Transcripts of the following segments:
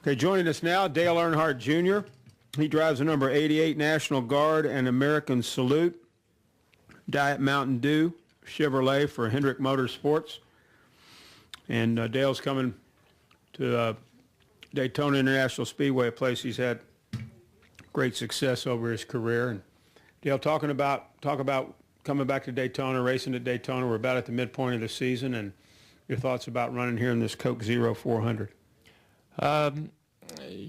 Okay, joining us now, Dale Earnhardt Jr. He drives the number 88 National Guard and American Salute, Diet Mountain Dew, Chevrolet for Hendrick Motorsports. And Dale's coming to Daytona International Speedway, a place he's had great success over his career. And Dale, talk about coming back to Daytona, racing at Daytona. We're about at the midpoint of the season, and your thoughts about running here in this Coke Zero 400.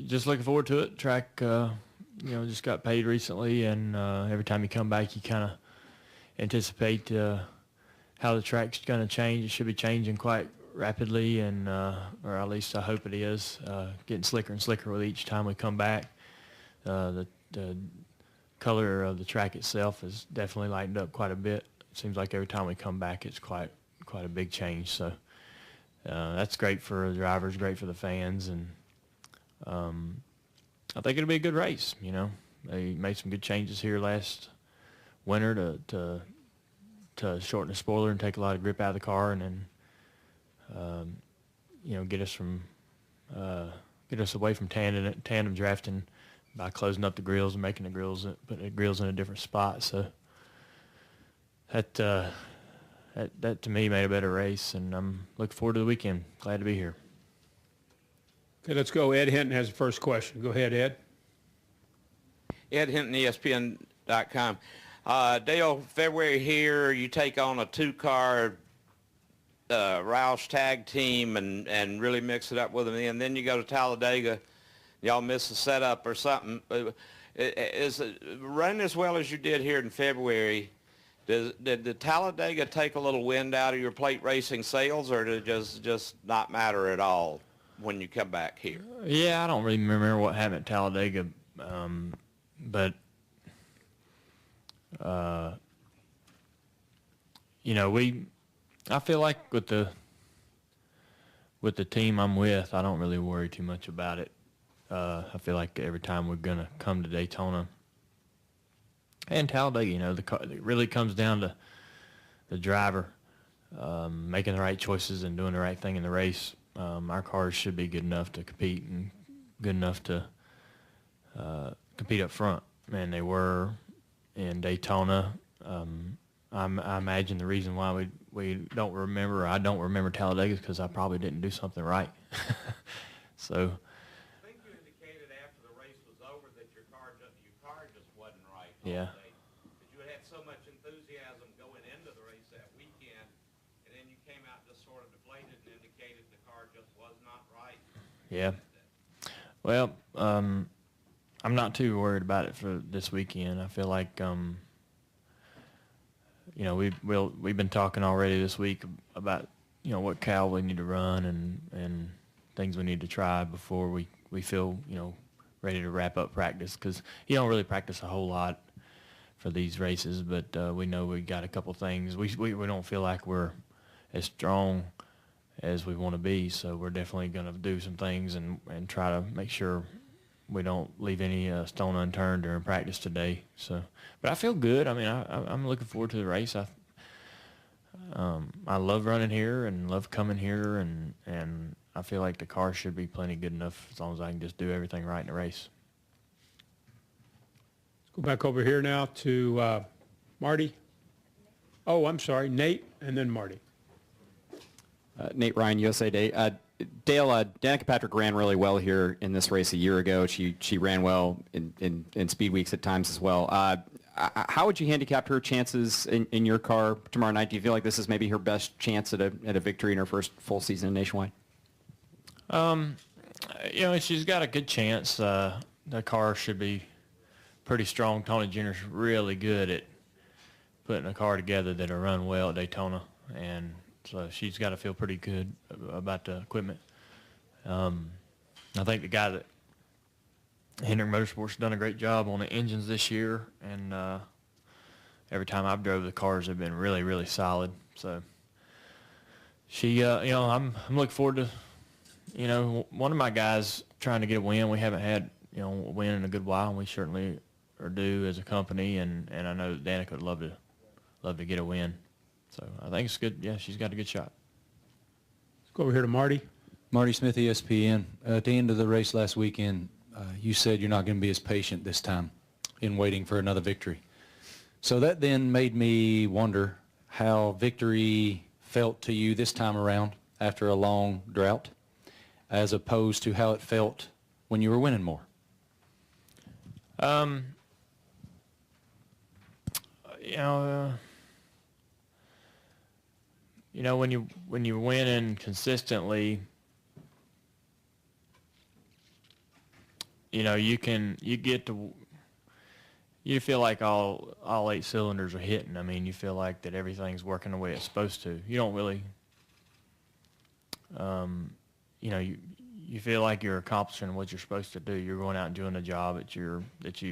Just looking forward to it. Track, just got paid recently, and every time you come back, you kind of anticipate how the track's going to change. It should be changing quite rapidly, and or at least I hope it is, getting slicker and slicker with each time we come back. The color of the track itself has definitely lightened up quite a bit. It seems like every time we come back, it's quite a big change. So that's great for the drivers, great for the fans, and I think it'll be a good race. You know, they made some good changes here last winter to shorten the spoiler and take a lot of grip out of the car, and then get us away from tandem drafting by closing up the grills and putting the grills in a different spot. So that to me made a better race, and I'm looking forward to the weekend. Glad to be here. Okay, let's go. Ed Hinton has the first question. Go ahead, Ed. Ed Hinton, ESPN.com. Dale, February here, you take on a two-car Roush tag team and really mix it up with them, and then you go to Talladega. Y'all miss the setup or something. Is it running as well as you did here in February? Did the Talladega take a little wind out of your plate racing sales, or did it just not matter at all when you come back here? Yeah, I don't really remember what happened at Talladega, but I feel like with the team I'm with, I don't really worry too much about it. I feel like every time we're gonna come to Daytona and Talladega, it really comes down to the driver making the right choices and doing the right thing in the race. Our cars should be good enough to compete and good enough to compete up front, and they were in Daytona. I imagine the reason why I don't remember Talladega is because I probably didn't do something right. So. I think you indicated after the race was over that your car just wasn't right. Yeah. That you had so much enthusiasm going into the race that weekend, and then you came out just sort of deflated and indicated the car just was not right. Yeah. Well, I'm not too worried about it for this weekend. I feel like we've been talking already this week about what cal we need to run and things we need to try before we feel ready to wrap up practice, because you don't really practice a whole lot for these races, but we know we got a couple things. We don't feel like we're as strong as we want to be, so we're definitely going to do some things and try to make sure we don't leave any stone unturned during practice today. So, but I feel good. I mean, I'm looking forward to the race. I love running here and love coming here, and I feel like the car should be plenty good enough as long as I can just do everything right in the race. Let's go back over here now to Marty. Oh, I'm sorry, Nate, and then Marty. Nate Ryan, USA Day. Dale, Danica Patrick ran really well here in this race a year ago. She ran well in speed weeks at times as well. How would you handicap her chances in your car tomorrow night? Do you feel like this is maybe her best chance at a victory in her first full season nationwide? She's got a good chance. The car should be pretty strong. Tony Jr.'s really good at putting a car together that'll run well at Daytona, and so she's got to feel pretty good about the equipment. I think the guy that Hendrick Motorsports has done a great job on the engines this year, and every time I've drove the cars have been really, really solid. So she, I'm looking forward to, one of my guys trying to get a win. We haven't had, a win in a good while, and we certainly are due as a company, and I know that Danica would love to get a win. So I think it's good. Yeah, she's got a good shot. Let's go over here to Marty. Marty Smith, ESPN. At the end of the race last weekend, you said you're not going to be as patient this time in waiting for another victory. So that then made me wonder how victory felt to you this time around after a long drought, as opposed to how it felt when you were winning more. When you're winning consistently, you feel like all 8 cylinders are hitting. I mean, you feel like that everything's working the way it's supposed to. You don't really, you feel like you're accomplishing what you're supposed to do. You're going out and doing the job that you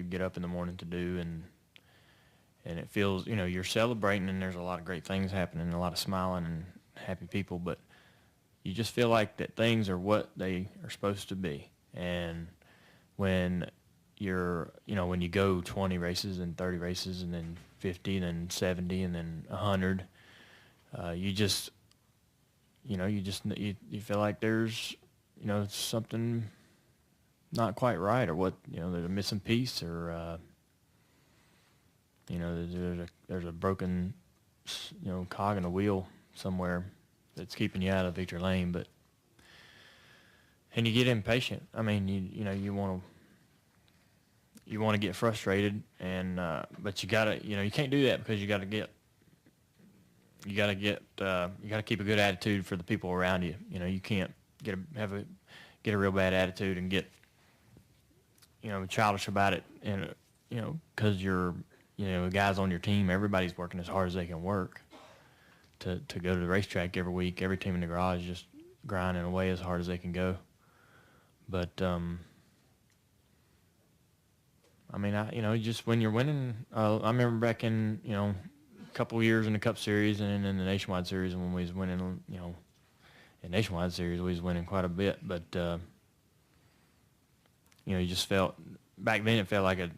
get up in the morning to do, and it feels, you're celebrating, and there's a lot of great things happening, a lot of smiling and happy people, but you just feel like that things are what they are supposed to be. And when when you go 20 races and 30 races and then 50 and then 70 and then 100, you feel like there's, something not quite right, or what, there's a missing piece, or, there's a broken, cog in a wheel somewhere that's keeping you out of victory lane. And you get impatient. I mean, you want to get frustrated, and but you gotta, you can't do that, because you gotta keep a good attitude for the people around you. You can't get a real bad attitude and get, childish about it, and because you're, guys on your team, everybody's working as hard as they can work to go to the racetrack every week. Every team in the garage is just grinding away as hard as they can go. But I mean, just when you're winning, I remember back in, a couple of years in the Cup Series and then in the Nationwide Series, when we was winning, in Nationwide Series we was winning quite a bit, but you just felt, back then it felt like it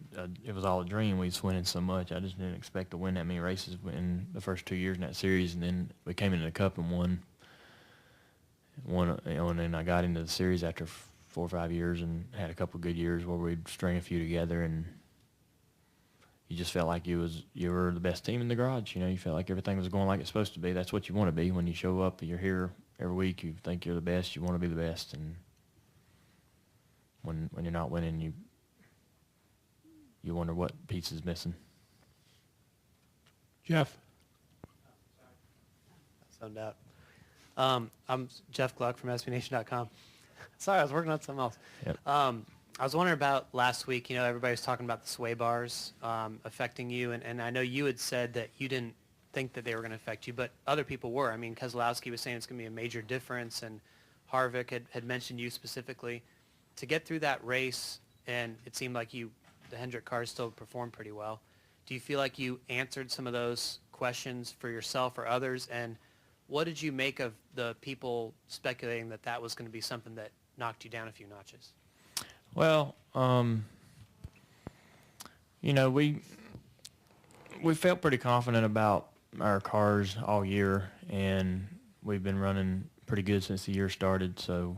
was all a dream. We was winning so much. I just didn't expect to win that many races in the first 2 years in that series, and then we came into the Cup and won, and then I got into the series after 4 or 5 years and had a couple of good years where we'd string a few together, and you just felt like you were the best team in the garage. You felt like everything was going like it's supposed to be. That's what you want to be when you show up. You're here every week. You think you're the best. You want to be the best, and when you're not winning, you wonder what piece is missing. Jeff. Zoned out. I'm Jeff Gluck from SBNation.com. Sorry, I was working on something else. Yep. I was wondering about last week, everybody was talking about the sway bars affecting you, and I know you had said that you didn't think that they were going to affect you, but other people were. I mean, Keselowski was saying it's going to be a major difference, and Harvick had mentioned you specifically. To get through that race, and it seemed like the Hendrick cars still performed pretty well. Do you feel like you answered some of those questions for yourself or others, and what did you make of the people speculating that was going to be something that knocked you down a few notches? Well, we felt pretty confident about our cars all year, and we've been running pretty good since the year started. So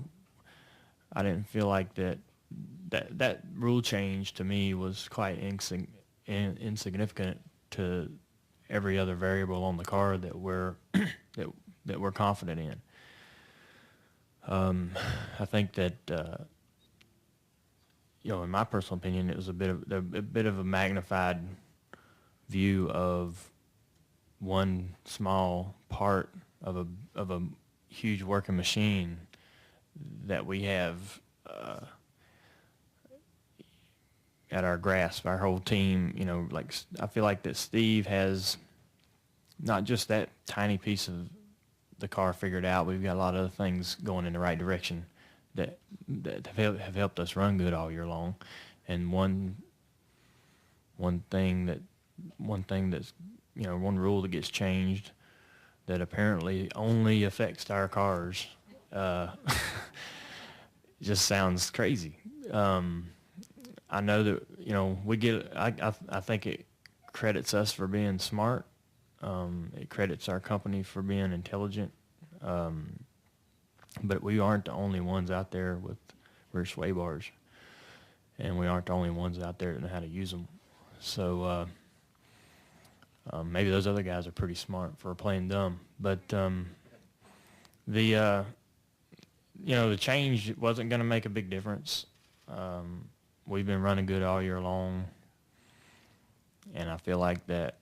I didn't feel like that rule change to me was quite insignificant to every other variable on the car that we're that we're confident in. I think that in my personal opinion, it was a bit of a magnified view of one small part of a huge working machine that we have at our grasp. Our whole team, I feel like that Steve has not just that tiny piece of the car figured out. We've got a lot of other things going in the right direction that have helped us run good all year long. And one rule that gets changed that apparently only affects our cars just sounds crazy. I know that we get. I think it credits us for being smart. It credits our company for being intelligent. But we aren't the only ones out there with rear sway bars, and we aren't the only ones out there that know how to use them. So maybe those other guys are pretty smart for playing dumb. But the change wasn't going to make a big difference. We've been running good all year long, and I feel like that,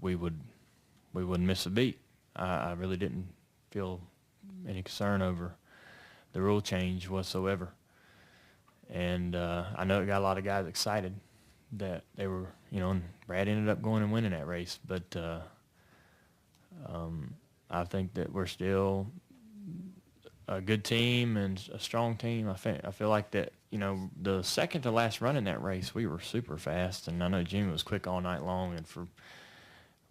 we wouldn't miss a beat. I really didn't feel any concern over the rule change whatsoever. And I know it got a lot of guys excited that they were, and Brad ended up going and winning that race. But I think that we're still a good team and a strong team. I feel like that, the second to last run in that race, we were super fast. And I know Jimmy was quick all night long. And for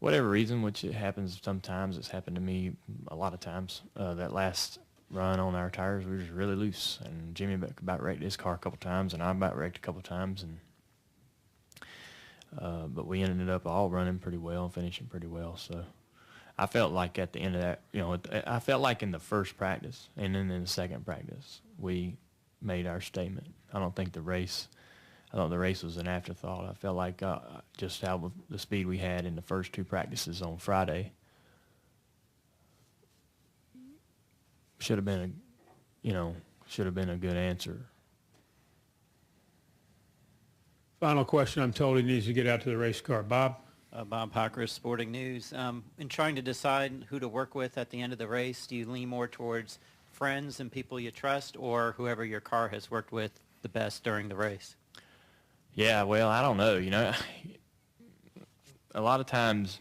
whatever reason, which it happens sometimes, it's happened to me a lot of times, that last run on our tires, we were just really loose. And Jimmy about wrecked his car a couple times, and I about wrecked a couple times. And but we ended up all running pretty well and finishing pretty well. So I felt like at the end of that, I felt like in the first practice and then in the second practice, we made our statement. I thought the race was an afterthought. I felt like just how the speed we had in the first two practices on Friday should have been a good answer. Final question. I'm told he needs to get out to the race car. Bob? Bob Hockers, Sporting News. In trying to decide who to work with at the end of the race, do you lean more towards friends and people you trust, or whoever your car has worked with the best during the race? Yeah, well, I don't know. A lot of times,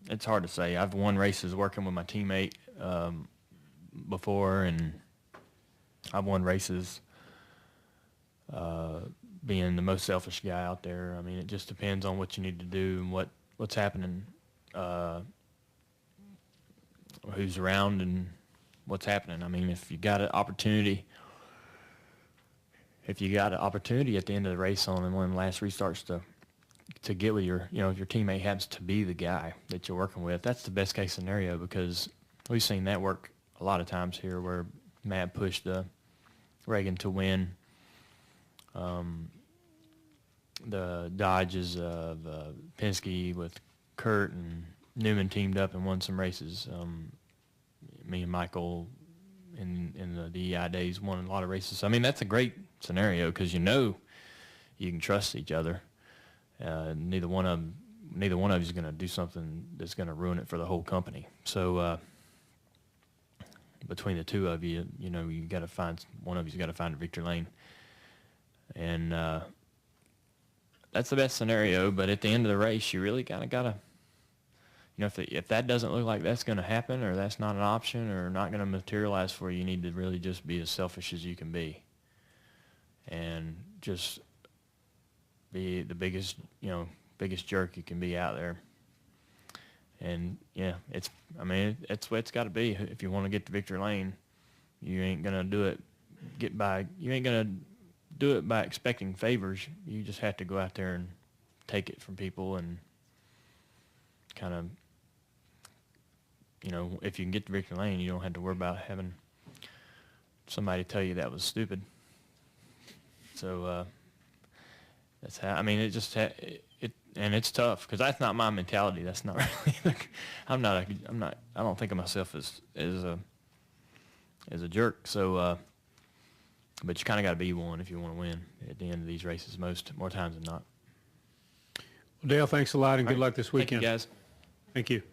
it's hard to say. I've won races working with my teammate before, and I've won races being the most selfish guy out there. I mean, it just depends on what you need to do and what's happening, who's around and what's happening. I mean, if you got an opportunity at the end of the race on one of the last restarts to get with if your teammate happens to be the guy that you're working with, that's the best case scenario, because we've seen that work a lot of times here where Matt pushed Reagan to win the Dodges of Penske with Kurt, and Newman teamed up and won some races. Me and Michael in the DEI days won a lot of races. So, I mean, that's a great scenario because you can trust each other. Neither one of you is going to do something that's going to ruin it for the whole company. So between the two of you, you got to find one of you's got to find a victory lane, and that's the best scenario. But at the end of the race, you really kind of got to, if that doesn't look like that's going to happen, or that's not an option, or not going to materialize for you, you need to really just be as selfish as you can be, and just be the biggest jerk you can be out there. And yeah, it's what it's got to be. If you want to get to victory lane, you ain't gonna do it. You ain't gonna do it by expecting favors. You just have to go out there and take it from people, and kind of, if you can get to victory lane, you don't have to worry about having somebody tell you that was stupid. So that's how. I mean, it just and it's tough because that's not my mentality. That's not really. I don't think of myself as a jerk. So, but you kind of got to be one if you want to win at the end of these races. More times than not. Well, Dale, thanks a lot, and good luck this weekend. Thank you, guys. Thank you.